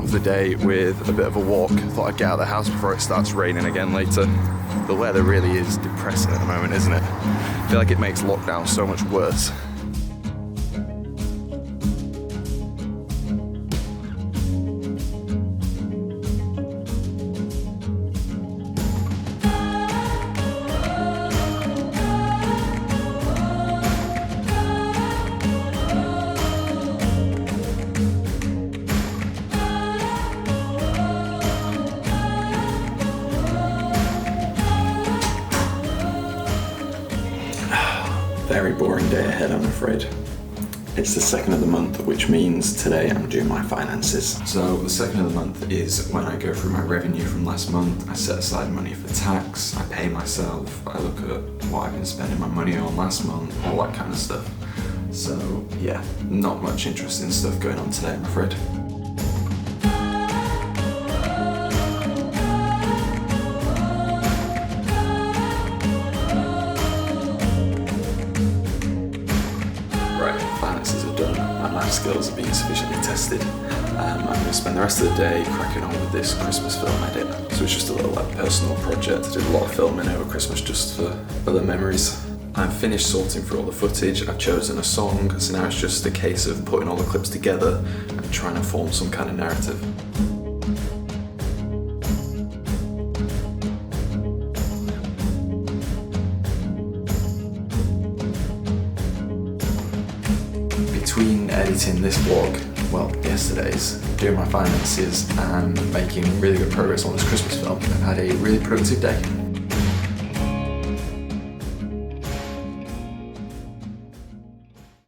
off the day with a bit of a walk. Thought I'd get out of the house before it starts raining again later. The weather really is depressing at the moment, isn't it? I feel like it makes lockdown so much worse. Very boring day ahead, I'm afraid. It's the 2nd of the month, which means today I'm doing my finances. So the 2nd of the month is when I go through my revenue from last month. I set aside money for tax, I pay myself, I look at what I've been spending my money on last month, all that kind of stuff. So yeah, not much interesting stuff going on today, I'm afraid. Finances are done, my math skills are being sufficiently tested. I'm going to spend the rest of the day cracking on with this Christmas film edit. So it's just a little personal project. I did a lot of filming over Christmas just for the memories. I've finished sorting through all the footage, I've chosen a song, so now it's just a case of putting all the clips together and trying to form some kind of narrative. Between editing this vlog, well, yesterday's, doing my finances and making really good progress on this Christmas film, I've had a really productive day.